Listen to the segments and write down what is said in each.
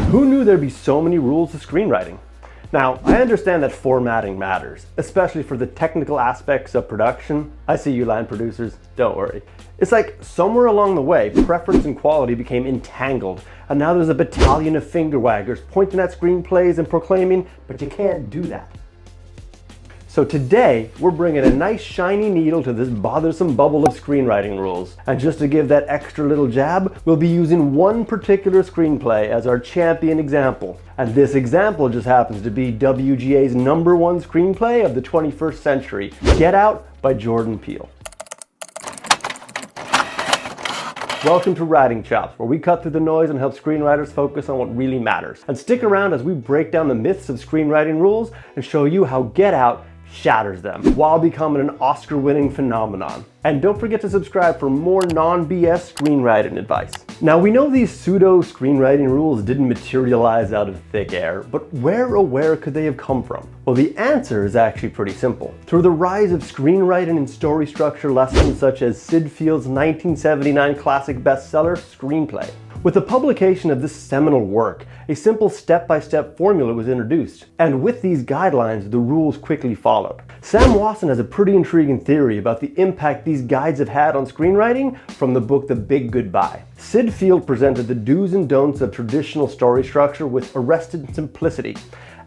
Who knew there'd be so many rules to screenwriting? Now, I understand that formatting matters, especially for the technical aspects of production. I see you line producers, don't worry. It's like somewhere along the way, preference and quality became entangled, and now there's a battalion of finger waggers pointing at screenplays and proclaiming, but you can't do that. So today, we're bringing a nice shiny needle to this bothersome bubble of screenwriting rules. And just to give that extra little jab, we'll be using one particular screenplay as our champion example. And this example just happens to be WGA's #1 screenplay of the 21st century, Get Out by Jordan Peele. Welcome to Writing Chops, where we cut through the noise and help screenwriters focus on what really matters. And stick around as we break down the myths of screenwriting rules and show you how Get Out shatters them while becoming an Oscar-winning phenomenon. And don't forget to subscribe for more non-BS screenwriting advice. Now, we know these pseudo-screenwriting rules didn't materialize out of thick air, but where could they have come from? Well, the answer is actually pretty simple. Through the rise of screenwriting and story structure lessons such as Sid Field's 1979 classic bestseller, Screenplay. With the publication of this seminal work, a simple step-by-step formula was introduced, and with these guidelines, the rules quickly followed. Sam Wasson has a pretty intriguing theory about the impact these guides have had on screenwriting from the book The Big Goodbye. Sid Field presented the do's and don'ts of traditional story structure with arrested simplicity.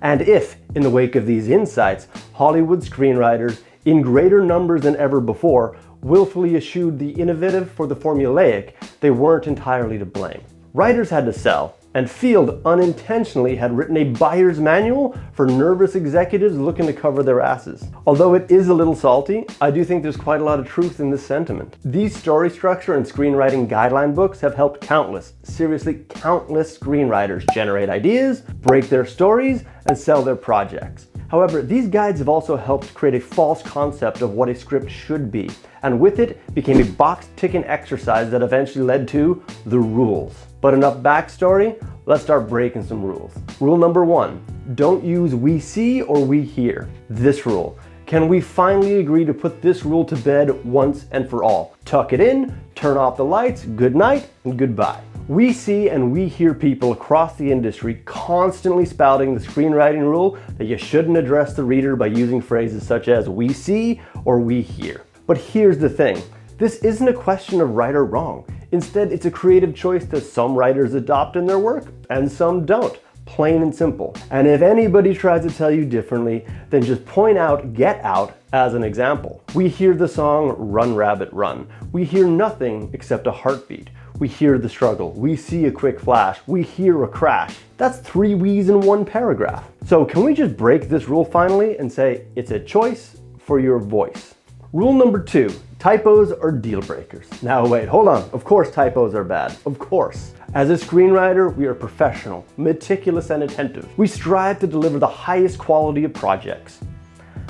And if, in the wake of these insights, Hollywood screenwriters, in greater numbers than ever before, willfully eschewed the innovative for the formulaic, they weren't entirely to blame. Writers had to sell, and Field unintentionally had written a buyer's manual for nervous executives looking to cover their asses. Although it is a little salty, I do think there's quite a lot of truth in this sentiment. These story structure and screenwriting guideline books have helped countless, seriously countless screenwriters generate ideas, break their stories, and sell their projects. However, these guides have also helped create a false concept of what a script should be, and with it became a box-ticking exercise that eventually led to the rules. But enough backstory, let's start breaking some rules. Rule number 1, don't use we see or we hear. This rule. Can we finally agree to put this rule to bed once and for all? Tuck it in, turn off the lights, good night, and goodbye. We see and we hear people across the industry constantly spouting the screenwriting rule that you shouldn't address the reader by using phrases such as we see or we hear. But here's the thing, this isn't a question of right or wrong. Instead, it's a creative choice that some writers adopt in their work and some don't. Plain and simple. And if anybody tries to tell you differently, then just point out Get Out as an example. We hear the song Run Rabbit Run. We hear nothing except a heartbeat. We hear the struggle. We see a quick flash. We hear a crash. That's 3 we's in one paragraph. So can we just break this rule finally and say it's a choice for your voice? Rule number 2, typos are deal breakers. Now wait, hold on. Of course typos are bad. Of course. As a screenwriter, we are professional, meticulous, and attentive. We strive to deliver the highest quality of projects.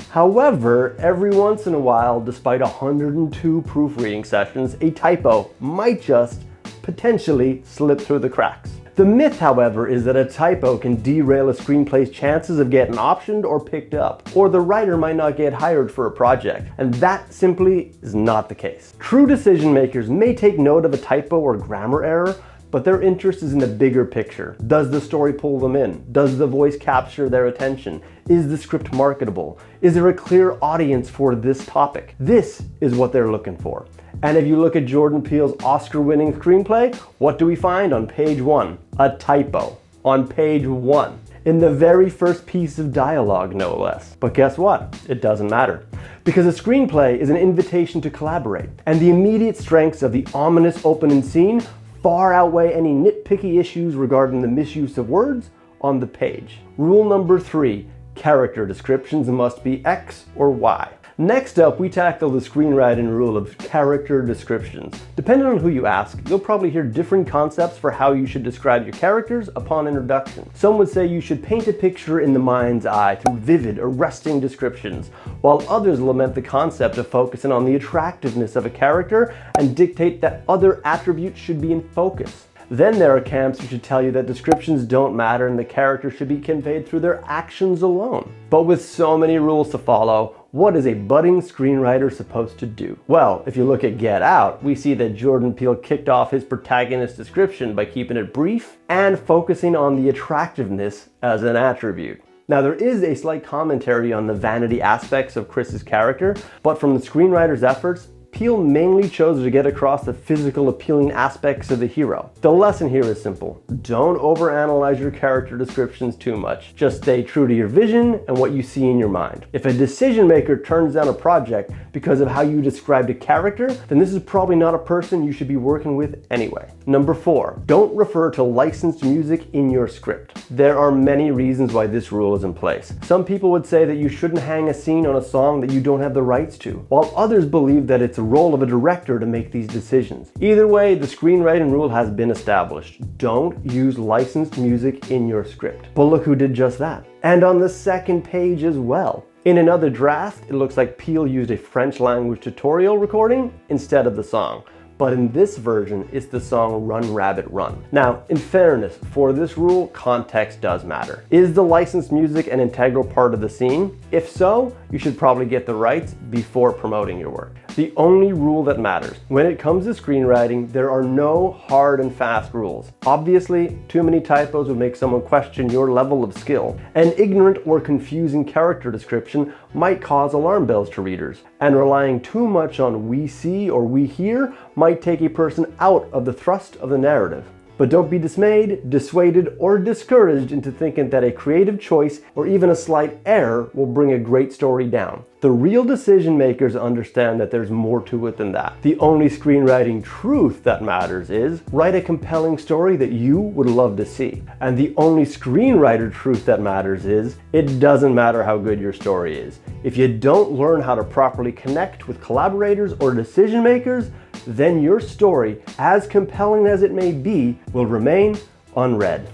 However, every once in a while, despite 102 proofreading sessions, a typo might just potentially slip through the cracks. The myth, however, is that a typo can derail a screenplay's chances of getting optioned or picked up, or the writer might not get hired for a project, and that simply is not the case. True decision makers may take note of a typo or grammar error, but their interest is in the bigger picture. Does the story pull them in? Does the voice capture their attention? Is the script marketable? Is there a clear audience for this topic? This is what they're looking for. And if you look at Jordan Peele's Oscar-winning screenplay, what do we find on page 1? A typo. On page 1. In the very first piece of dialogue, no less. But guess what? It doesn't matter. Because a screenplay is an invitation to collaborate. And the immediate strengths of the ominous opening scene far outweigh any nitpicky issues regarding the misuse of words on the page. Rule number 3, character descriptions must be X or Y. Next up, we tackle the screenwriting rule of character descriptions. Depending on who you ask, you'll probably hear different concepts for how you should describe your characters upon introduction. Some would say you should paint a picture in the mind's eye through vivid, arresting descriptions, while others lament the concept of focusing on the attractiveness of a character and dictate that other attributes should be in focus. Then there are camps who should tell you that descriptions don't matter and the character should be conveyed through their actions alone. But with so many rules to follow, what is a budding screenwriter supposed to do? Well, if you look at Get Out, we see that Jordan Peele kicked off his protagonist's description by keeping it brief and focusing on the attractiveness as an attribute. Now, there is a slight commentary on the vanity aspects of Chris's character, but from the screenwriter's efforts, Peele mainly chose to get across the physical appealing aspects of the hero. The lesson here is simple. Don't overanalyze your character descriptions too much. Just stay true to your vision and what you see in your mind. If a decision maker turns down a project because of how you described a character, then this is probably not a person you should be working with anyway. Number 4, don't refer to licensed music in your script. There are many reasons why this rule is in place. Some people would say that you shouldn't hang a scene on a song that you don't have the rights to, while others believe that it's the role of a director to make these decisions. Either way, the screenwriting rule has been established. Don't use licensed music in your script. But look who did just that. And on the second page as well. In another draft, it looks like Peele used a French language tutorial recording instead of the song. But in this version, it's the song Run Rabbit Run. Now, in fairness, for this rule, context does matter. Is the licensed music an integral part of the scene? If so, you should probably get the rights before promoting your work. The only rule that matters. When it comes to screenwriting, there are no hard and fast rules. Obviously, too many typos would make someone question your level of skill. An ignorant or confusing character description might cause alarm bells to readers. And relying too much on we see or we hear might take a person out of the thrust of the narrative. But don't be dismayed, dissuaded, or discouraged into thinking that a creative choice or even a slight error will bring a great story down. The real decision makers understand that there's more to it than that. The only screenwriting truth that matters is write a compelling story that you would love to see. And the only screenwriter truth that matters is it doesn't matter how good your story is. If you don't learn how to properly connect with collaborators or decision makers, then your story, as compelling as it may be, will remain unread.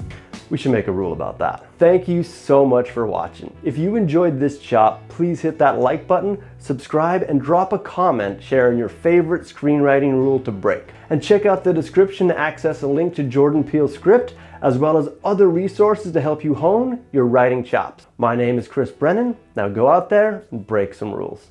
We should make a rule about that. Thank you so much for watching. If you enjoyed this chop, please hit that like button, subscribe, and drop a comment sharing your favorite screenwriting rule to break. And check out the description to access a link to Jordan Peele's script, as well as other resources to help you hone your writing chops. My name is Chris Brennan. Now go out there and break some rules.